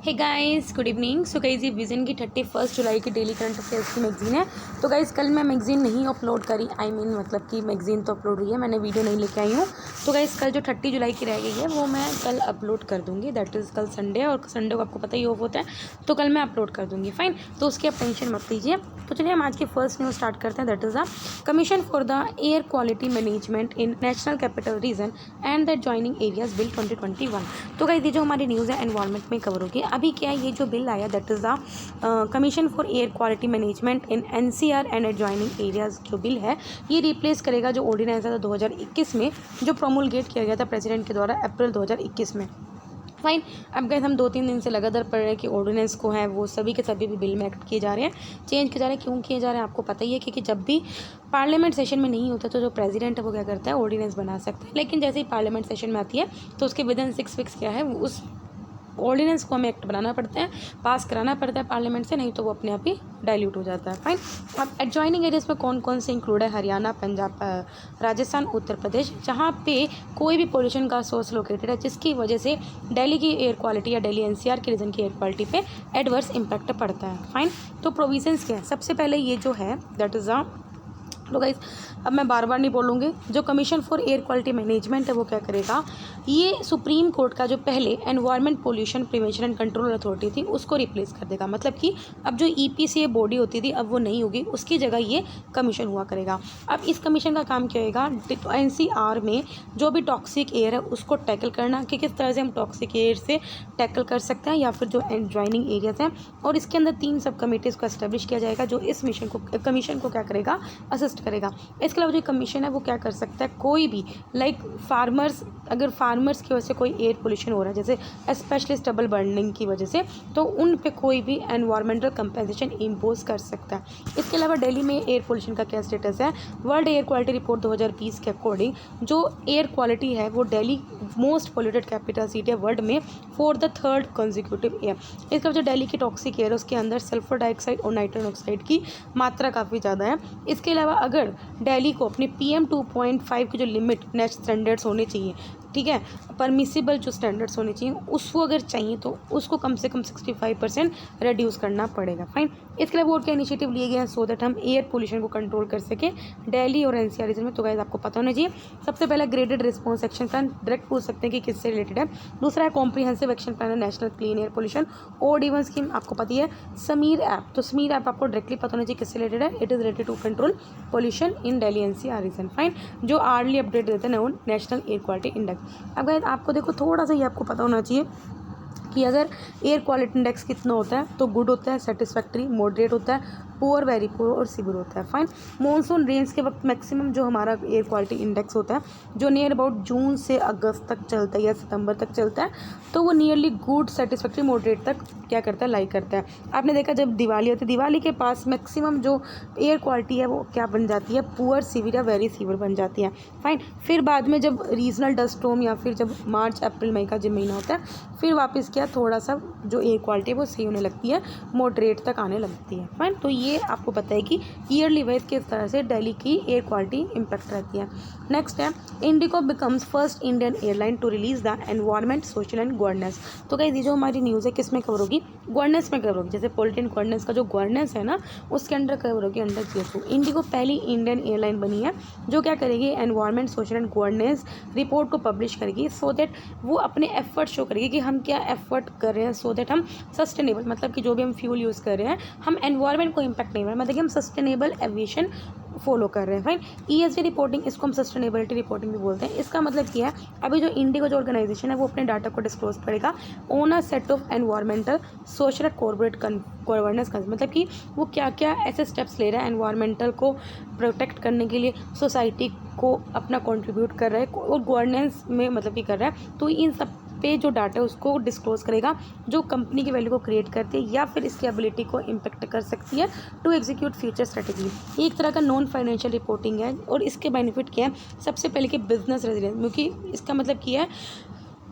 हे guys good evening. So guys ये Vision की 31 जुलाई की डेली करंट अफेयर्स की मैगज़ीन है। तो गाइस कल मैं मैगज़ीन नहीं अपलोड करी, मतलब कि मैगज़ीन तो अपलोड हुई है, मैंने वीडियो नहीं लेके आई हूँ। तो गाइस कल जो 30 जुलाई की रह गई है वो मैं कल अपलोड कर दूँगी। दैट इज़ कल संडे, और संडे को आपको पता ही ऑफ होता है, तो कल मैं अपलोड कर दूँगी। फाइन, तो उसकी आप टेंशन मत लीजिए। तो चलिए हम आज की फर्स्ट न्यूज़ स्टार्ट करते हैं। That is the commission for the air quality management in national capital region and the adjoining areas bill 2021। तो गाइस ये जो हमारी न्यूज़ है एनवायरनमेंट में कवर होगी। अभी क्या है, ये जो बिल आया that is the commission for air quality management in NCR and adjoining areas जो बिल है, ये रिप्लेस करेगा जो ऑर्डिनेंस था 2021 में, जो प्रोमुलगेट किया गया था प्रेसिडेंट के द्वारा अप्रैल 2021 में। फाइन, अब गए हम 2-3 दिन से लगातार पढ़ रहे हैं कि ऑर्डिनेंस को है वो सभी के सभी भी बिल में एक्ट किए जा रहे हैं, चेंज किए जा रहे हैं। क्यों किए जा रहे हैं आपको पता ही है, क्योंकि जब भी पार्लियामेंट सेशन में नहीं होता तो जो प्रेसिडेंट है वो क्या करता है, ऑर्डिनेंस बना सकता है। लेकिन जैसे ही पार्लियामेंट सेशन में आती है तो उसके विदिन 6 वीक्स क्या है, उस ऑर्डिनेंस को हमें एक्ट बनाना पड़ता है, पास कराना पड़ता है पार्लियामेंट से, नहीं तो वो अपने आप ही डाइल्यूट हो जाता है। फाइन, अब एडजॉइनिंग एरियाज में कौन कौन से इंक्लूड है, हरियाणा, पंजाब, राजस्थान, उत्तर प्रदेश, जहाँ पे कोई भी पोल्यूशन का सोर्स लोकेटेड है जिसकी वजह से दिल्ली की एयर क्वालिटी या दिल्ली एनसीआर के रीजन की एयर क्वालिटी पे एडवर्स इम्पैक्ट पड़ता है। फाइन, तो प्रोविजंस क्या है, सबसे पहले ये जो है दैट इज़ अ, तो गाइस अब मैं बार बार नहीं बोलूँगी, जो commission for air quality management है वो क्या करेगा, ये सुप्रीम कोर्ट का जो पहले environment pollution prevention and control authority थी उसको रिप्लेस कर देगा। मतलब कि अब जो ईपीसीए बॉडी होती थी अब वो नहीं होगी, उसकी जगह ये कमीशन हुआ करेगा। अब इस कमीशन का काम क्या होगा, एनसीआर में जो भी टॉक्सिक एयर है उसको टैकल करना, कि किस तरह से हम टॉक्सिक एयर से टैकल कर सकते हैं, या फिर जो एडजॉइनिंग एरियाज हैं, और इसके अंदर 3 सब कमेटीज़ को एस्टेब्लिश किया जाएगा जो इस मिशन को कमीशन को क्या करेगा, असिस्ट करेगा। इसके अलावा जो कमीशन है वो क्या कर सकता है, कोई भी फार्मर्स, अगर फार्मर्स की वजह से कोई एयर पोल्यूशन हो रहा है जैसे स्पेशली स्टबल बर्निंग की वजह से, तो उन पे कोई भी एनवायरमेंटल कंपेंसेशन इम्पोज कर सकता है। इसके अलावा दिल्ली में एयर पोल्यूशन का क्या स्टेटस है, वर्ल्ड एयर क्वालिटी रिपोर्ट 2020 के अकॉर्डिंग जो एयर क्वालिटी है वो Delhi most polluted capital city है वर्ल्ड में for the 3rd consecutive year. इसके अलावा जो दिल्ली की टॉक्सिक एयर है उसके अंदर सल्फर डाइऑक्साइड और नाइट्रोजन ऑक्साइड की मात्रा काफ़ी ज़्यादा है। इसके अलावा अगर दिल्ली को अपने PM 2.5 की जो लिमिट नेक्स्ट स्टैंडर्ड्स होने चाहिए, ठीक है, परमिसिबल जो स्टैंडर्ड्स होने चाहिए उसको अगर चाहिए तो उसको कम से कम 65% रिड्यूस करना पड़ेगा। फाइन, इसके लिए और क्या इनिशिएटिव लिए गए हैं सो दैट हम एयर पोल्यूशन को कंट्रोल कर सकें दिल्ली और एनसीआर रीजन में। तो गाइस आपको पता होना चाहिए, सबसे पहला graded response action plan, direct पूछ सकते हैं कि किससे रिलेटेड है। दूसरा है comprehensive action plan national clean air pollution OD1 scheme, आपको पता ही है। समीर ऐप, तो समीर ऐप आपको डायरेक्टली पता होना चाहिए किससे रिलेटेड है, it is related to control pollution in Delhi NCR region. Fine, जो आर्ली अपडेट देते हैं नेशनल एयर क्वालिटी इंडेक्स। अब गाइस आपको देखो थोड़ा सा ये आपको पता होना चाहिए कि अगर एयर क्वालिटी इंडेक्स कितना होता है, तो गुड होता है, सेटिस्फैक्ट्री, मॉडरेट होता है, पुअर, वेरी पुअर और सीवियर होता है। फाइन, मॉनसून रेंज के वक्त मैक्सिमम जो हमारा एयर क्वालिटी इंडेक्स होता है जो नियर अबाउट जून से अगस्त तक चलता है या सितंबर तक चलता है, तो वो नियरली गुड, सेटिस्फैक्ट्री, मॉडरेट तक क्या करता है, लाइक करता है। आपने देखा जब दिवाली होती है, दिवाली के पास मैक्सिमम जो एयर क्वालिटी है वो क्या बन जाती है, पुअर, सीवियर या वेरी सीवियर बन जाती है। फाइन, फिर बाद में जब रीजनल डस्ट स्टॉर्म या फिर जब मार्च अप्रैल मई का जब महीना होता है, फिर वापस क्या थोड़ा सा जो एयर क्वालिटी है वो सही होने लगती है, मॉडरेट तक आने लगती है। फाइन, तो ये आपको पता है कि ईयरली वाइज किस तरह से दिल्ली की एयर क्वालिटी इम्पैक्ट रहती है। नेक्स्ट है IndiGo becomes first Indian airline to release the environment, social and governance. तो गाइस ये जो हमारी न्यूज़ है किस में कवर होगी, गवर्नेंस में कवर होगी। जैसे पॉलिटी एंड गवर्नेंस का जो गवर्नेंस है ना उसके अंडर कवर होगी, अंडर GSO। इंडिगो पहली इंडियन एयरलाइन बनी है जो क्या करेगी, environment, social and governance report को पब्लिश करेगी, सो दैट वो अपने एफर्ट शो करेगी कि हम क्या एफर्ट कर रहे हैं, सो दैट हम सस्टेनेबल, मतलब कि जो भी हम फ्यूल यूज़ कर रहे हैं हम एनवायरनमेंट को इम्पैक्ट नहीं हो रहा है, मतलब कि हम सस्टेनेबल एविएशन फॉलो कर रहे हैं। फाइन, ESG रिपोर्टिंग, इसको हम सस्टेनेबिलिटी रिपोर्टिंग भी बोलते हैं। इसका मतलब क्या है, अभी जो इंडिगो जो ऑर्गेनाइजेशन है वो अपने डाटा को डिस्क्लोज करेगा on a set of environmental, social and corporate governance का, मतलब कि वो क्या क्या ऐसे स्टेप्स ले रहा है एनवायरमेंटल को प्रोटेक्ट करने के लिए, सोसाइटी को अपना कंट्रीब्यूट कर रहा है और गवर्नेंस में मतलब कि कर रहा है। तो इन सब पे जो डाटा है उसको डिस्क्लोज करेगा जो कंपनी की वैल्यू को क्रिएट करती है या फिर इसकी एबिलिटी को इम्पेक्ट कर सकती है टू एग्जीक्यूट फ्यूचर स्ट्रेटेजी। ये एक तरह का नॉन फाइनेंशियल रिपोर्टिंग है, और इसके बेनिफिट क्या है, सबसे पहले कि बिजनेस रेजिलियंस, क्योंकि इसका मतलब क्या है,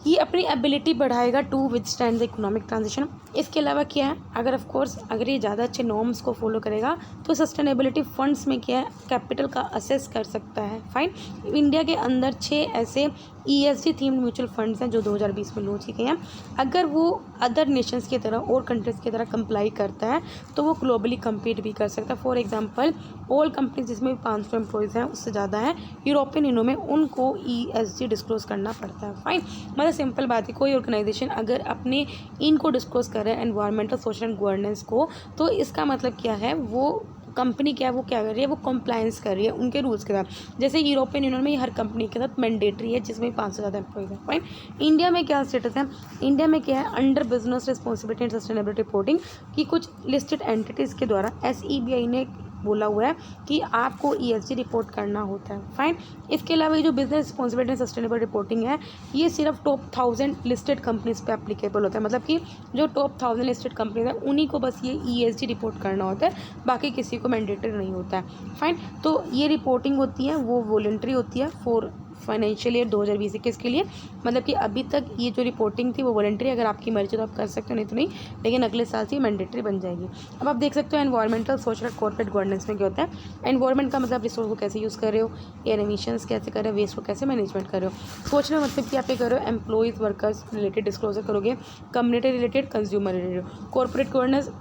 ये अपनी एबिलिटी बढ़ाएगा to withstand the economic transition. इसके अलावा क्या है, अगर ऑफ कोर्स अगर ये ज़्यादा अच्छे नॉर्म्स को फॉलो करेगा तो सस्टेनेबिलिटी फंड्स में क्या है, कैपिटल का असेस कर सकता है। फाइन, इंडिया के अंदर 6 ऐसे ESG थीम्ड म्यूचुअल फंड्स हैं जो 2020 में लॉन्च किए गए हैं। अगर वो अदर नेशंस की तरह और कंट्रीज़ की तरह कंप्लाई करता है तो वो ग्लोबली कम्पीट भी कर सकता है। फॉर एग्जांपल ऑल कंपनीज जिसमें 500 एम्प्लॉयज़ हैं उससे ज़्यादा हैं यूरोपियन यूनियन में, उनको ESG डिस्क्लोज करना पड़ता है। फाइन, मतलब सिंपल बात है, कोई ऑर्गेनाइजेशन अगर अपने इनको डिस्क्लोज कर रहा है एनवायरमेंटल, सोशल एंड गवर्नेंस को, तो इसका मतलब क्या है, वो कंपनी क्या है, वो क्या कर रही है, वो कंप्लायंस कर रही है उनके रूल्स के साथ। जैसे यूरोपियन यूनियन में हर कंपनी के साथ मैंडेटरी है जिसमें 500 से ज़्यादा एम्प्लॉयज़ हैं। फाइन, इंडिया में क्या स्टेटस है, इंडिया में क्या है, under business responsibility and sustainability reporting की कुछ लिस्टेड एंटिटीज़ के द्वारा SEBI ने बोला हुआ है कि आपको ESG रिपोर्ट करना होता है। फाइन, इसके अलावा ये जो business responsibility and sustainable reporting है ये सिर्फ टॉप 1000 लिस्टेड कंपनीज पे एप्लीकेबल होता है। मतलब कि जो टॉप 1000 लिस्टेड कंपनीज हैं उन्हीं को बस ये ESG रिपोर्ट करना होता है, बाकी किसी को मैंडेटरी नहीं होता है। फाइन, तो ये रिपोर्टिंग होती है वो वॉलंटरी होती है फॉर फाइनेंशियल ईयर 2020-21 के लिए। मतलब कि अभी तक ये जो रिपोर्टिंग थी वो वॉलंटरी, अगर आपकी मर्जी तो आप कर सकते हो, नहीं तो नहीं, लेकिन अगले साल से मैंडेटरी बन जाएगी। अब आप देख सकते हो एनवायरमेंटल, सोशल, कॉर्पोरेट गवर्नेंस में क्या होता है। एनवायरमेंट का मतलब रिसोर्स को कैसे यूज़ कर रहे हो, एयर एमिशंस कैसे कर रहे हो, वेस्ट को कैसे मैनेजमेंट कर रहे हो। सोशल मतलब कि आप ये कर रहे हो एम्प्लॉयज़ वर्कर्स रिलेटेड डिस्क्लोजर करोगे, community related, consumer related. Corporate governance,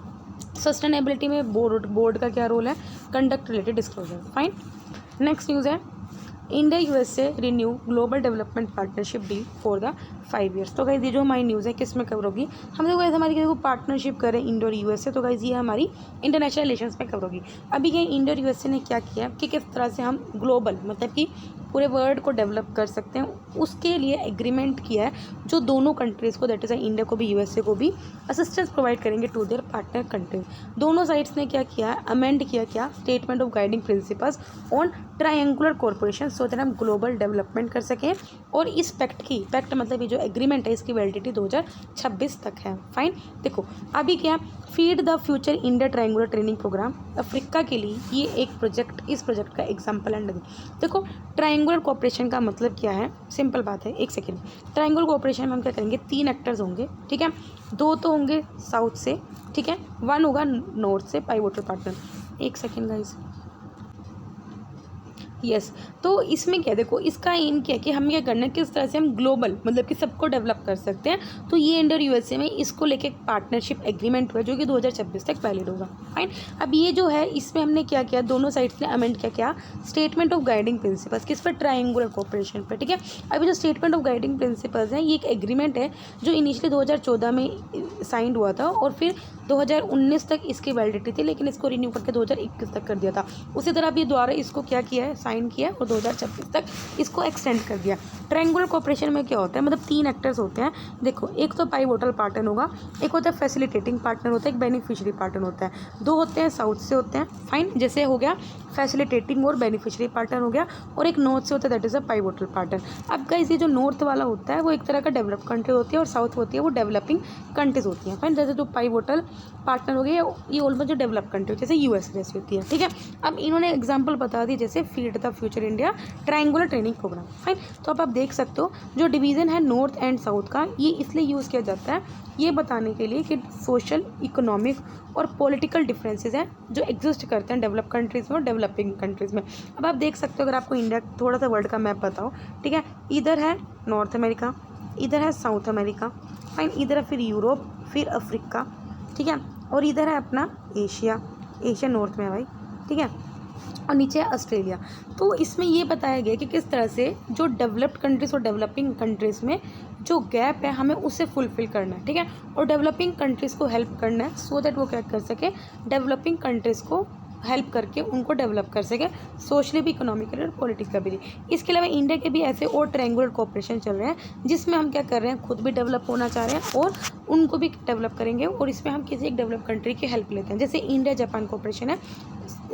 sustainability में बोर्ड का क्या रोल है, conduct related disclosure. Fine, next news है India USA renew global development partnership deal for the 5 years. तो गाइज ये जो हमारी न्यूज़ है किस में कवर होगी, हम लोग हमारी किसी को पार्टनरशिप करें इंडिया और USA, तो गाइज ये हमारी इंटरनेशनल रिलेशंस में कवर होगी। अभी ये इंडिया और USA ने क्या किया कि किस तरह से हम ग्लोबल मतलब कि पूरे वर्ल्ड को डेवलप कर सकते हैं, उसके लिए एग्रीमेंट किया है जो दोनों कंट्रीज़ को, दैट इज़ इंडिया को भी USA को भी असिस्टेंस प्रोवाइड करेंगे टू देयर पार्टनर कंट्रीज। दोनों साइड्स ने क्या किया है, अमेंड किया क्या, statement of guiding principles on triangular corporation, so that हम ग्लोबल डेवलपमेंट कर सकें। और इस पैक्ट मतलब ये जो एग्रीमेंट है इसकी वैलिडिटी 2026 तक है। फाइन, देखो अभी क्या, feed the future India triangular training programme Africa के लिए ये एक प्रोजेक्ट, इस प्रोजेक्ट का एग्जाम्पल एंड देखो ट्रायंगुलर कोऑपरेशन का मतलब क्या है, सिंपल बात है, एक सेकेंड। ट्रायंगुलर कोऑपरेशन में हम क्या करेंगे, 3 एक्टर्स होंगे, ठीक है, 2 तो होंगे साउथ से, ठीक है, 1 होगा नॉर्थ से पाइवोटल पार्टनर। एक सेकेंड गाइस, यस तो इसमें क्या, देखो इसका एम क्या है कि हम क्या करना है, किस तरह से हम ग्लोबल मतलब कि सबको डेवलप कर सकते हैं। तो ये इंडिया और USA में इसको लेके एक पार्टनरशिप एग्रीमेंट हुआ जो कि 2026 तक वैलिड होगा। फाइन, अब ये जो है इसमें हमने क्या किया, दोनों साइड्स ने अमेंड क्या स्टेटमेंट ऑफ गाइडिंग प्रिंसिपल्स, किस पर, ट्रायंगुलर कोऑपरेशन पर, ठीक है। अभी जो स्टेटमेंट ऑफ गाइडिंग प्रिंसिपल्स हैं ये एक एग्रीमेंट है जो इनिशियली 2014 में साइंड हुआ था और फिर 2019 तक इसकी वैलिडिटी थी, लेकिन इसको रिन्यू करके 2021 तक कर दिया था। उसी तरह अभी दोबारा इसको क्या किया है, साइन किया और 2026 तक इसको एक्सटेंड कर दिया। ट्रायंगुलर कोऑपरेशन में क्या होता है, मतलब 3 एक्टर्स होते हैं। देखो एक तो पाइवोटल पार्टनर होगा, एक होता है फैसिलिटेटिंग पार्टनर होता है, एक बेनिफिशियरी पार्टनर होता है। 2 होते हैं साउथ से होते हैं। फाइन, जैसे हो गया फैसिलिटेटिंग और बेनिफिशियरी पार्टनर हो गया, और एक नॉर्थ से होता है that is a pivotal partner. अब गाइस ये जो नॉर्थ वाला होता है वो एक तरह का डेवलप कंट्री होती है और साउथ होती है वो डेवलपिंग कंट्रीज होती हैं। फाइन, जैसे जो पाइवोटल पार्टनर हो गया ये ऑलमोस्ट जो डेवलप कंट्री जैसे US जैसी होती है, ठीक है। अब इन्होंने एग्जाम्पल बता दी जैसे feed the future India triangular training programme. Fine, तो अब आप देख सकते हो जो डिवीज़न है नॉर्थ एंड साउथ का ये इसलिए यूज़ किया जाता है ये बताने के लिए कि सोशल, इकोनॉमिक और पॉलिटिकल डिफरेंसेस हैं जो एग्जिस्ट करते हैं डेवलप कंट्रीज़ में और डेवलपिंग कंट्रीज़ में। अब आप देख सकते हो, अगर आपको इंडिया थोड़ा सा वर्ल्ड का मैप बताओ, ठीक है, इधर है नॉर्थ अमेरिका, इधर है साउथ अमेरिका, फाइन, इधर है फिर यूरोप, फिर अफ्रीका, ठीक है, और इधर है अपना एशिया नॉर्थ में है भाई, ठीक है, और नीचे है ऑस्ट्रेलिया। तो इसमें ये बताया गया कि किस तरह से जो डेवलप्ड कंट्रीज़ और डेवलपिंग कंट्रीज़ में जो गैप है हमें उसे फुलफ़िल करना है, ठीक है, और डेवलपिंग कंट्रीज़ को हेल्प करना है सो दैट वो क्या कर सके, डेवलपिंग कंट्रीज़ को हेल्प करके उनको डेवलप कर सके सोशली भी, इकोनॉमिकली और पॉलिटिकली। इसके अलावा इंडिया के भी ऐसे और ट्रायंगुलर कोऑपरेशन चल रहे हैं जिसमें हम क्या कर रहे हैं, खुद भी डेवलप होना चाह रहे हैं और उनको भी डेवलप करेंगे, और इसमें हम किसी एक डेवलप कंट्री की हेल्प लेते हैं। जैसे इंडिया जापान कोऑपरेशन है,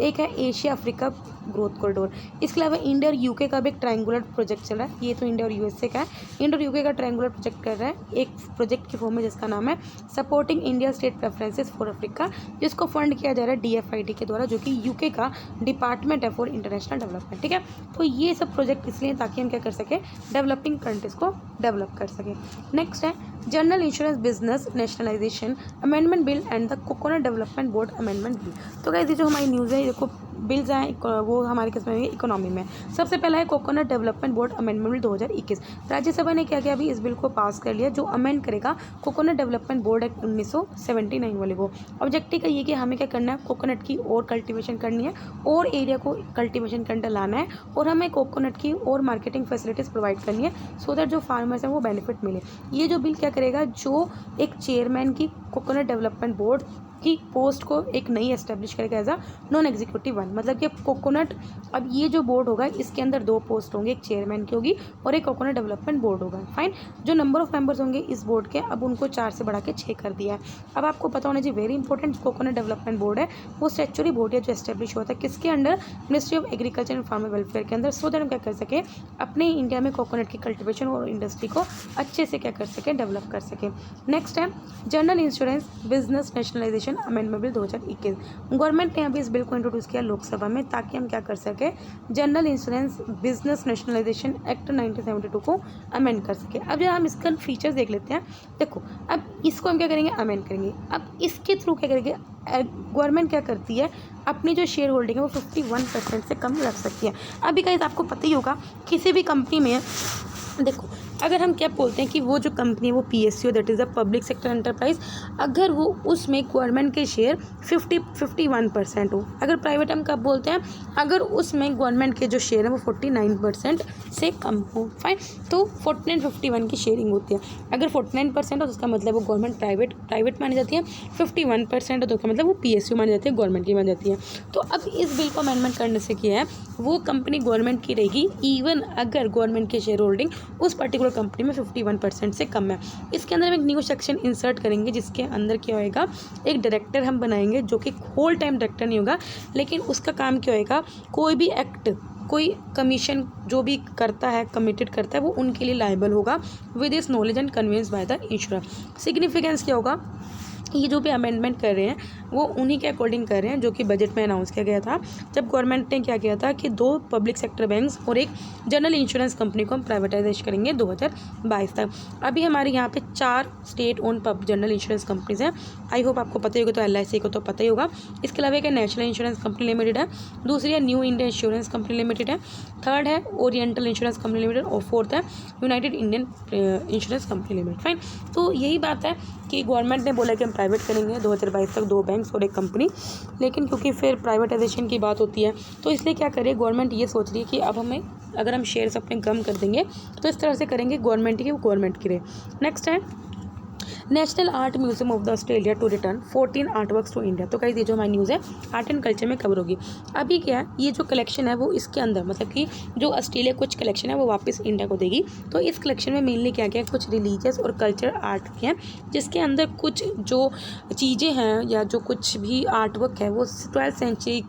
एक है एशिया अफ्रीका ग्रोथ कॉरिडोर। इसके अलावा इंडिया और UK का भी एक ट्रायंगुलर प्रोजेक्ट चल रहा है, ये तो इंडिया और USA का है। इंडिया और UK का ट्रायंगुलर प्रोजेक्ट कर रहा है एक प्रोजेक्ट की फॉर्म में जिसका नाम है supporting India state preferences for Africa, जिसको फंड किया जा रहा है DFID के द्वारा, जो कि UK का डिपार्टमेंट है फॉर इंटरनेशनल डेवलपमेंट, ठीक है। तो ये सब प्रोजेक्ट इसलिए ताकि हम क्या कर सकें, डेवलपिंग कंट्रीज़ को डेवलप कर सकें। नेक्स्ट है general insurance business nationalisation amendment bill and the coconut development board amendment bill. तो गाइस ये जो हमारी न्यूज़ है, देखो बिल्स हैं वो हमारे किस में इकोनॉमी में। सबसे पहला है coconut development board amendment bill 2021। Rajya Sabha ने क्या किया, अभी इस बिल को पास कर लिया जो अमेंड करेगा कोकोनट डेवलपमेंट बोर्ड एक्ट 1979 वाले को। ऑब्जेक्टिव का ये कि हमें क्या करना है, कोकोनट की और कल्टीवेशन करनी है और एरिया को कल्टीवेशन के अंडर लाना है और हमें कोकोनट की और मार्केटिंग फैसिलिटीज़ प्रोवाइड करनी है सो दैट जो फार्मर्स हैं वो बेनिफिट मिले। ये जो बिल क्या करेगा, जो एक चेयरमैन की कोकोनट डेवलपमेंट बोर्ड की पोस्ट को एक नई एस्टेब्लिश करेगा as a non executive one. मतलब कि कोकोनट, अब ये जो बोर्ड होगा इसके अंदर 2 पोस्ट होंगे, एक चेयरमैन की होगी और एक कोकोनट डेवलपमेंट बोर्ड होगा। फाइन। जो नंबर ऑफ मेंबर्स होंगे इस बोर्ड के, अब उनको 4 से बढ़ा के 6 कर दिया है। अब आपको पता होना चाहिए, very important, coconut development board है वो स्टैट्यूटरी बोर्ड है जो एस्टेब्लिश होता है किसके under, ministry of agriculture and farmer welfare के अंदर, सो दैट हम क्या कर सके, अपने इंडिया में कोकोनट की कल्टिवेशन और इंडस्ट्री को अच्छे से क्या कर सके, डेवलप कर सके। नेक्स्ट है general insurance business nationalisation amendment bill 2021। Government ने अभी इस बिल को इंट्रोड्यूस किया लोकसभा में ताकि हम क्या कर सके, general insurance business nationalisation act 1972 को अमेंड कर सके। अब जब हम इसका फीचर्स देख लेते हैं, देखो अब इसको हम क्या करेंगे, अमेंड करेंगे। अब इसके थ्रू क्या करेंगे, गवर्नमेंट क्या करती है, अपनी जो शेयर होल्डिंग है वो 51% से कम रख सकती है। अभी गाइस आपको पता ही होगा किसी भी कंपनी में, देखो अगर हम क्या बोलते हैं कि वो जो कंपनी है वो PSU that is a public sector enterprise, अगर वो उसमें गवर्नमेंट के शेयर 51% हो। अगर प्राइवेट हम कब बोलते हैं, अगर उसमें गवर्नमेंट के जो शेयर है वो 49% से कम हो। फाइन। तो 49-51 की शेयरिंग होती है। अगर 49% हो तो उसका मतलब वो गवर्नमेंट प्राइवेट मानी जाती है, 51% हो तो उसका मतलब वो PSU मानी जाती है, गवर्नमेंट की मानी जाती है। तो अब इस बिल को अमेंडमेंट करने से क्या है, वो कंपनी गवर्नमेंट की रहेगी इवन अगर गवर्नमेंट की शेयर होल्डिंग उस पर्टिकुलर कंपनी में 51% से कम है। इसके अंदर हम एक न्यू सेक्शन इंसर्ट करेंगे जिसके अंदर क्या होएगा, एक डायरेक्टर हम बनाएंगे जो कि होल टाइम डायरेक्टर नहीं होगा, लेकिन उसका काम क्या होएगा, कोई भी एक्ट, कोई कमीशन जो भी करता है, कमिटेड करता है, वो उनके लिए लायबल होगा with this knowledge and connivance by the insurer. Significance क्या होगा, ये जो भी अमेंडमेंट कर रहे हैं वो उन्हीं के अकॉर्डिंग कर रहे हैं जो कि बजट में अनाउंस किया गया था जब गवर्नमेंट ने क्या किया था कि 2 पब्लिक सेक्टर बैंक्स और एक जनरल इंश्योरेंस कंपनी को हम प्राइवेटाइज करेंगे 2022 तक। अभी हमारे यहाँ पे 4 state own general insurance companies हैं। आई होप आपको पता ही होगा, तो LIC को तो पता ही होगा। इसके अलावा एक नेशनल इंश्योरेंस कंपनी लिमिटेड है, दूसरी है new India insurance company limited है, थर्ड है ओरिएंटल इंश्योरेंस कंपनी लिमिटेड और फोर्थ है United Indian insurance company limited. Fine. तो यही बात है कि गवर्नमेंट ने बोला कि हम प्राइवेट करेंगे 2022 तक 2 बैंक्स और एक कंपनी, लेकिन क्योंकि फिर प्राइवेटाइजेशन की बात होती है तो इसलिए क्या करें, गवर्नमेंट ये सोच रही है कि अब हमें अगर हम शेयर्स अपने कम कर देंगे तो इस तरह से करेंगे गवर्नमेंट की, वो गवर्नमेंट की रहे। नेक्स्ट है national art museum of the Australia to return 14 art works to India. तो गाइस ये जो हमारी न्यूज़ है आर्ट एंड कल्चर में कवर होगी। अभी क्या है, ये जो कलेक्शन है वो इसके अंदर, मतलब कि जो ऑस्ट्रेलिया कुछ कलेक्शन है वो वापस इंडिया को देगी। तो इस कलेक्शन में मेनली क्या क्या, कुछ रिलीजियस और कल्चर आर्ट के हैं जिसके अंदर कुछ जो चीज़ें हैं या जो कुछ भी आर्ट वर्क है वो 12th सेंचुरी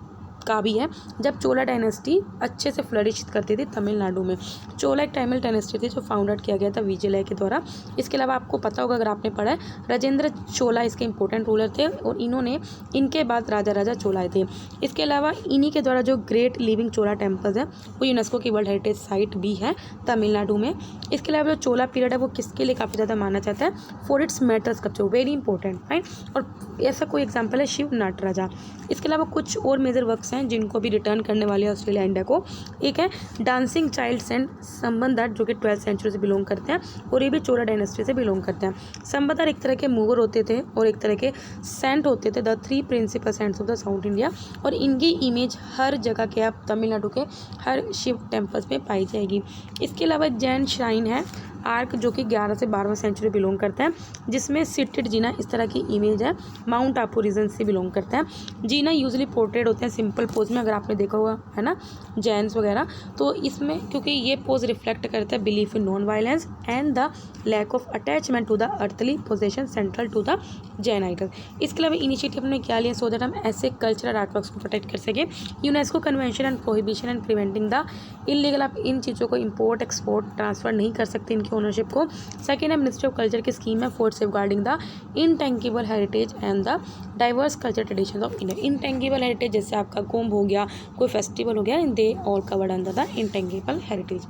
का भी है, जब चोला डायनेस्टी अच्छे से फ्लरिश करती थी तमिलनाडु में। चोला एक तमिल डायनेस्टी थी जो फाउंडेड किया गया था विजयलय के द्वारा। इसके अलावा आपको पता होगा अगर आपने पढ़ा है, राजेंद्र चोला इसके इंपॉर्टेंट रूलर थे और इनके बाद राजा चोला थे। इसके अलावा इन्हीं के द्वारा जो ग्रेट लिविंग चोला टेम्पल्स है वो यूनेस्को की वर्ल्ड हेरिटेज साइट भी है तमिलनाडु में। इसके अलावा जो चोला पीरियड है वो किसके लिए काफ़ी ज़्यादा माना जाता है, for its metal sculpture, very important. Fine. और ऐसा कोई एग्जाम्पल है शिव नटराजा। इसके अलावा कुछ और मेजर वर्क्स हैं जिनको भी रिटर्न करने वाले हैं ऑस्ट्रेलिया इंडिया को। एक है डांसिंग चाइल्ड्स एंड संबंधर जो कि 12th सेंचुरी से बिलोंग करते हैं और ये भी चोला डायनेस्टी से बिलोंग करते हैं। संबंधर एक तरह के मूवर होते थे और एक तरह के सेंट होते थे, the 3 principal saints of the South India, और इनकी इमेज हर जगह के आप तमिलनाडु के हर शिव टेम्पल्स में पाई जाएगी। इसके अलावा जैन श्राइन है आर्क जो कि 11 से 12वें सेंचुरी बिलोंग करते हैं, जिसमें सिटेड जीना इस तरह की इमेज है, माउंट आपू रीजन से बिलोंग करते हैं। जीना यूजुअली पोर्ट्रेट होते हैं सिंपल पोज में, अगर आपने देखा हुआ है ना जैन्स वगैरह, तो इसमें क्योंकि ये पोज रिफ्लेक्ट करता है belief in non violence and the lack of attachment to the earthly possession central to the Jain idol. इसके अलावा इनिशिएटिव ने क्या लिया, सो दैट हम ऐसे कल्चरल आर्टवर्क्स को प्रोटेक्ट कर सकें। UNESCO convention and prohibition and preventing the illegal, आप इन चीज़ों को इंपोर्ट एक्सपोर्ट ट्रांसफ़र नहीं कर सकते इनकी ओनरशिप को। सेकेंड है मिनिस्ट्री ऑफ कल्चर की स्कीम है for safeguarding the intangible heritage and the diverse culture traditions of India. Intangible heritage जैसे आपका कुंभ हो गया, कोई फेस्टिवल हो गया, they all covered under the intangible heritage.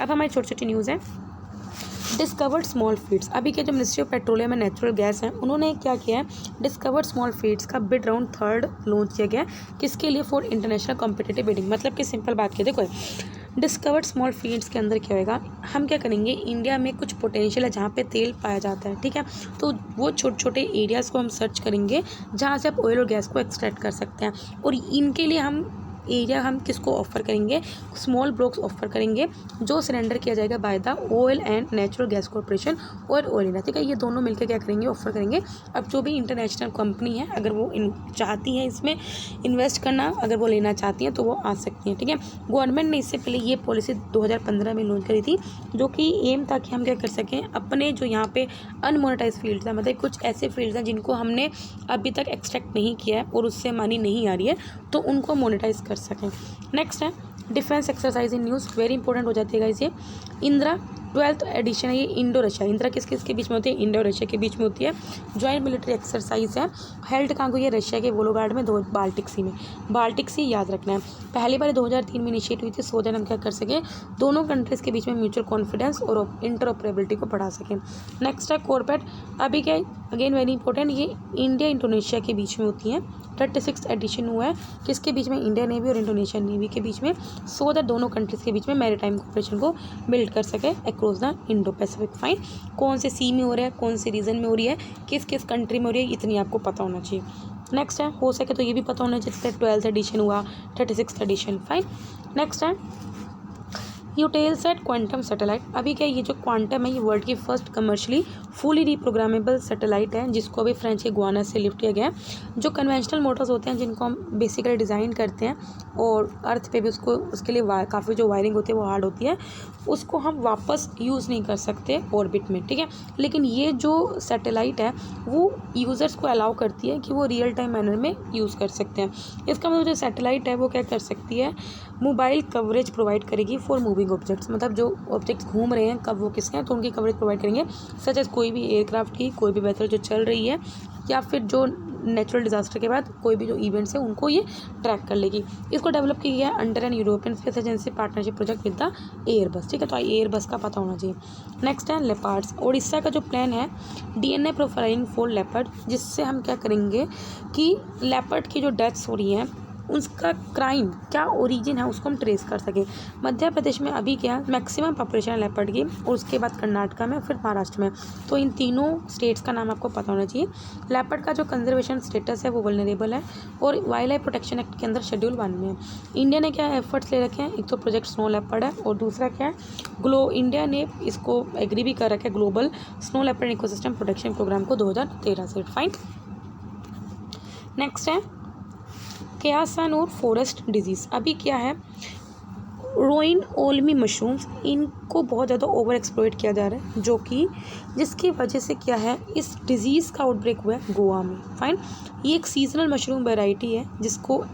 अब हमारी छोटी छोटी न्यूज़ है। डिस्कवर्ड स्मॉल फील्ड्स, अभी के जो ministry of petroleum and natural gas है उन्होंने क्या किया है, डिस्कवर्ड स्मॉल फील्ड्स का बिड राउंड 3 लॉन्च किया गया। किसके लिए? For international competitive bidding. मतलब कि सिंपल बात की, देखो डिस्कवर्ड स्मॉल फील्ड्स के अंदर क्या होगा, हम क्या करेंगे, इंडिया में कुछ पोटेंशियल है जहाँ पे तेल पाया जाता है, ठीक है, तो वो छोटे छोटे एरियाज़ को हम सर्च करेंगे जहाँ से आप ऑयल और गैस को एक्सट्रैक्ट कर सकते हैं। और इनके लिए हम एरिया हम किसको ऑफ़र करेंगे, स्मॉल ब्लॉक्स ऑफ़र करेंगे जो सरेंडर किया जाएगा by the oil and natural gas corporation और ऑयल इंडिया, ठीक है। ये दोनों मिलकर क्या करेंगे, ऑफ़र करेंगे। अब जो भी इंटरनेशनल कंपनी है अगर वो चाहती है इसमें इन्वेस्ट करना, अगर वो लेना चाहती हैं तो वो आ सकती हैं, ठीक है। गवर्नमेंट ने इससे पहले ये पॉलिसी 2015 में लॉन्च करी थी, जो कि एम था कि हम क्या कर सकें, अपने जो यहाँ पे अनमोनेटाइज फील्ड्स हैं, मतलब कुछ ऐसे फील्ड्स हैं जिनको हमने अभी तक एक्सट्रैक्ट नहीं किया है और उससे मनी नहीं आ रही है, तो उनको मोनेटाइज कर सकें। नेक्स्ट है defence exercise in news, very important हो जाती है गाइस। ये इंदिरा 12th एडिशन है, ये इंडो रशिया, इंदिरा किस किस के बीच में होती है, इंडो रशिया के बीच में होती है। जॉइंट मिलिट्री एक्सरसाइज है, हेल्ड कहाँ को, ये रशिया के वोलोगार्ड में, बाल्टिक सी में, बाल्टिक सी याद रखना है। पहली बार 2003 में इनिशिएट हुई थी, सो दैट हम क्या कर सकें, दोनों कंट्रीज़ के बीच में म्यूचुअल कॉन्फिडेंस और इंटरऑपरेबिलिटी को बढ़ा सकें। नेक्स्ट है कॉर्पेट, अभी क्या अगेन वेरी इंपॉर्टेंट, ये इंडिया इंडोनेशिया के बीच में होती हैं। 36th एडिशन हुआ है, किसके बीच में, इंडियन नेवी और इंडोनेशियन नेवी के बीच में, सो दैट दोनों कंट्रीज़ के बीच में मैरीटाइम कोऑपरेशन को बिल्ड कर सके across the Indo Pacific. Fine, कौन से सी में हो रहा है, कौन से रीजन में हो रही है, किस किस कंट्री में हो रही है, इतनी आपको पता होना चाहिए। नेक्स्ट है, हो सके तो ये भी पता होना चाहिए, जैसे 12th एडिशन हुआ, 36th एडिशन। फाइन, नेक्स्ट है यूटेलसैट क्वांटम सैटेलाइट, अभी क्या ये जो क्वांटम है ये वर्ल्ड की first commercially fully reprogrammable satellite है, जिसको अभी फ्रेंच के गुआना से लिफ्ट किया गया है। जो कन्वेंशनल मोटर्स होते हैं जिनको हम बेसिकली डिज़ाइन करते हैं और अर्थ पे भी उसके लिए काफ़ी जो वायरिंग होती है वो हार्ड होती है, उसको हम वापस यूज़ नहीं कर सकते ऑर्बिट में, ठीक है। लेकिन ये जो सैटेलाइट है वो यूज़र्स को अलाउ करती है कि वो रियल टाइम मैनर में यूज़ कर सकते हैं। इसका मतलब जो सैटेलाइट है वो क्या कर सकती है, मोबाइल कवरेज प्रोवाइड करेगी फॉर मूविंग ऑब्जेक्ट्स, मतलब जो ऑब्जेक्ट्स घूम रहे हैं कब वो किसके हैं तो उनकी कवरेज प्रोवाइड करेंगे, सच एज कोई भी एयरक्राफ्ट की, कोई भी वेसल जो चल रही है, या फिर जो नेचुरल डिजास्टर के बाद कोई भी जो इवेंट्स है उनको ये ट्रैक कर लेगी। इसको डेवलप किया गया है under an European Space Agency partnership project with the Airbus, ठीक है, तो एयरबस का पता होना चाहिए। नेक्स्ट है लेपर्ड्स, उड़ीसा का जो प्लान है DNA प्रोफाइलिंग फॉर लेपर्ड, जिससे हम क्या करेंगे कि लेपर्ड की जो डेथ्स हो रही हैं उसका क्राइम क्या ओरिजिन है उसको हम ट्रेस कर सकें। मध्य प्रदेश में अभी क्या मैक्सिमम पॉपुलेशन है लेपर्ड की, और उसके बाद कर्नाटका में, फिर महाराष्ट्र में, तो इन तीनों स्टेट्स का नाम आपको पता होना चाहिए। लेपर्ड का जो कंजर्वेशन स्टेटस है वो वल्नरेबल है और वाइल्ड लाइफ प्रोटेक्शन एक्ट के अंदर शेड्यूल 1 में है। इंडिया ने क्या एफर्ट्स ले रखे हैं, एक तो प्रोजेक्ट स्नो लेपर्ड है और दूसरा क्या है, इंडिया ने इसको एग्री भी कर रखा है global snow leopard ecosystem protection programme को 2013 से। फाइन, नेक्स्ट है क्यासन और फॉरेस्ट डिजीज़, अभी क्या है रोइन ओल्मी मशरूम्स, इनको बहुत ज़्यादा ओवर एक्सप्लॉइट किया जा रहा है, जो कि जिसकी वजह से क्या है इस डिज़ीज़ का आउटब्रेक हुआ है गोवा में। फाइन, ये एक सीजनल मशरूम वैरायटी है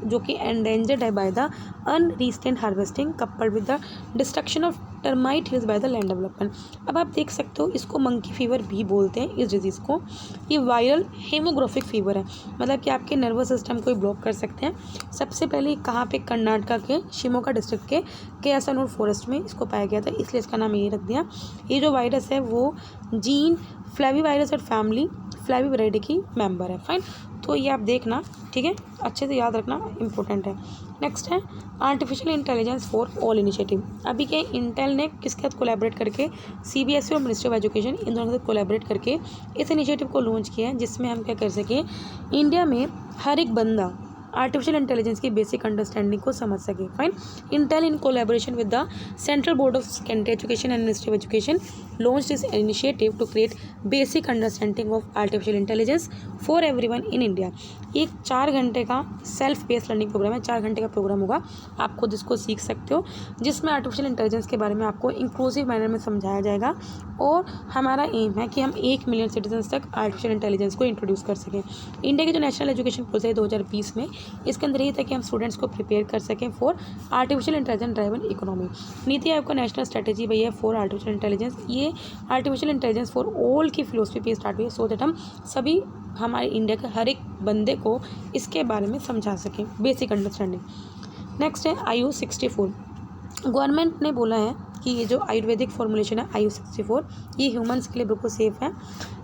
जो कि एंडेंजर्ड है by the unrestrained harvesting coupled with the destruction of termite hills by the land development. अब आप देख सकते हो इसको मंकी फीवर भी बोलते हैं इस डिजीज़ को। ये वायरल हेमोग्राफिक फीवर है, मतलब कि आपके नर्वस सिस्टम को ब्लॉक कर सकते हैं। सबसे पहले कहाँ पे, कर्नाटका के शिमोगा डिस्ट्रिक्ट के क्यासन फॉरेस्ट में इसको पाया गया था, इसलिए इसका नाम ये रख दिया। ये जो वायरस है वो जीन फ्लेविवायरस और फैमिली फ्लेविवराइडी की मेंबर है। फाइन, तो ये आप देखना, ठीक है, अच्छे से याद रखना, इंपॉर्टेंट है। नेक्स्ट है artificial intelligence for all initiative, अभी के इंटेल ने किसके साथ कोलैबोरेट करके CBSE और मिनिस्ट्री ऑफ एजुकेशन इन दोनों के साथ कोलैबोरेट करके इस इनिशिएटिव को लॉन्च किया है, जिसमें हम क्या कर सकें, इंडिया में हर एक बंदा आर्टिफिशियल इंटेलिजेंस की बेसिक अंडरस्टैंडिंग को समझ सके। Fine, Intel in collaboration with the central board of secondary education and ministry of education launch this initiative to create basic understanding of artificial intelligence for everyone in India. एक 4 घंटे का self based learning programme है, 4 घंटे का programme होगा, आप खुद इसको सीख सकते हो, जिसमें आर्टिफिशियल इंटेलिजेंस के बारे में आपको इंक्लूसिव मैनर में समझाया जाएगा। और हमारा एम है कि हम 1 मिलियन सिटीजन्स तक आर्टिफिशियल इंटेलिजेंस को इंट्रोड्यूस कर सकें। इंडिया की जो नेशनल एजुकेशन पॉलिसी है 2020 में, इसके अंदर ये था कि हम स्टूडेंट्स को प्रिपेयर कर सकें for artificial intelligence driven economy. NITI Aayog का नेशनल स्ट्रेटेजी वही है फॉर आर्टिफिशियल इंटेलिजेंस, ये आर्टिफिशियल इंटेलिजेंस फॉर ऑल की फिलोसफी पे स्टार्ट हुई है, सो दैट हम सभी हमारे इंडिया के हर एक बंदे को इसके बारे में समझा सकें, बेसिक अंडरस्टैंडिंग। नेक्स्ट है IU 64, गवर्नमेंट ने बोला है कि ये जो आयुर्वेदिक फॉर्मुलेशन है IU64 ये ह्यूमंस के लिए बिल्कुल सेफ़ है।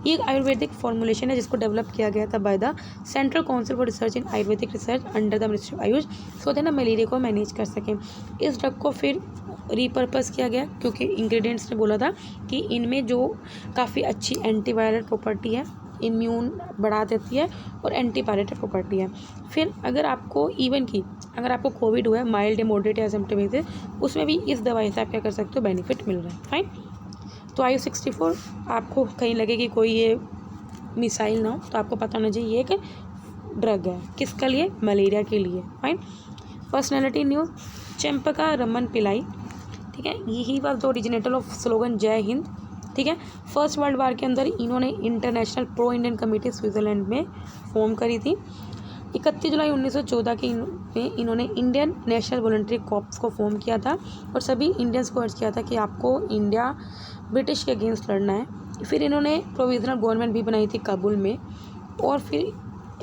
ये एक आयुर्वेदिक फॉर्मुलेशन है जिसको डेवलप किया गया था by the central council for research in Ayurvedic research under the ministry of Ayush, so that ना मलेरिया को मैनेज कर सकें। इस ड्रग को फिर रीपर्पस किया गया क्योंकि इंग्रेडिएंट्स ने बोला था कि इनमें जो काफ़ी अच्छी एंटीवायरल प्रॉपर्टी है, इम्यून बढ़ा देती है और एंटीपायरेटिव प्रॉपर्टी है। फिर अगर आपको अगर आपको कोविड हुआ है माइल्ड या मॉडरेट या सिम्टमेटिक, उसमें भी इस दवाई से आप क्या कर सकते हो, बेनिफिट मिल रहा है। फाइन। तो IU64 आपको कहीं लगे कि कोई ये मिसाइल ना हो तो आपको पता होना चाहिए ये एक ड्रग है। किसके लिए? मलेरिया के लिए। Fine. Personality news, Champaka Raman पिलाई, ठीक है, यही was the originator of slogan जय हिंद। ठीक है, फर्स्ट वर्ल्ड वार के अंदर इन्होंने international pro Indian committee Switzerland में फॉर्म करी थी। 31 जुलाई 1914 के में इन्होंने इंडियन नेशनल वॉलंटरी कॉर्प्स को फॉर्म किया था और सभी इंडियंस को अर्ज किया था कि आपको इंडिया ब्रिटिश के अगेंस्ट लड़ना है। फिर इन्होंने प्रोविजनल गवर्नमेंट भी बनाई थी काबुल में, और फिर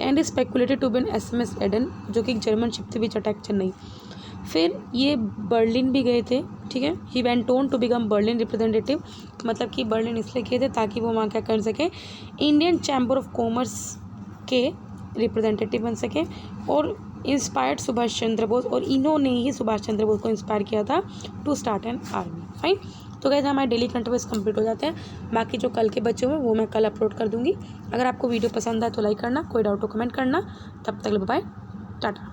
and speculated to be an SMS Aden, जो कि एक जर्मन शिप थी विच अटैक चेन्नई। फिर ये बर्लिन भी गए थे। ठीक है, he went on to become Berlin representative, मतलब कि बर्लिन इसलिए किए थे ताकि वो वहाँ क्या कर सके, इंडियन चैम्बर ऑफ कॉमर्स के रिप्रेजेंटेटिव बन सके, और इंस्पायर्ड सुभाष चंद्र बोस, और इन्होंने ही सुभाष चंद्र बोस को इंस्पायर किया था to start an army. Fine. तो गाइस हमारे डेली करंट अफेयर्स कंप्लीट हो जाते हैं। बाकी जो कल के बच्चे हुए वो मैं कल अपलोड कर दूँगी। अगर आपको वीडियो पसंद आए तो लाइक करना, कोई डाउट हो कमेंट करना। तब तक बाय, टाटा।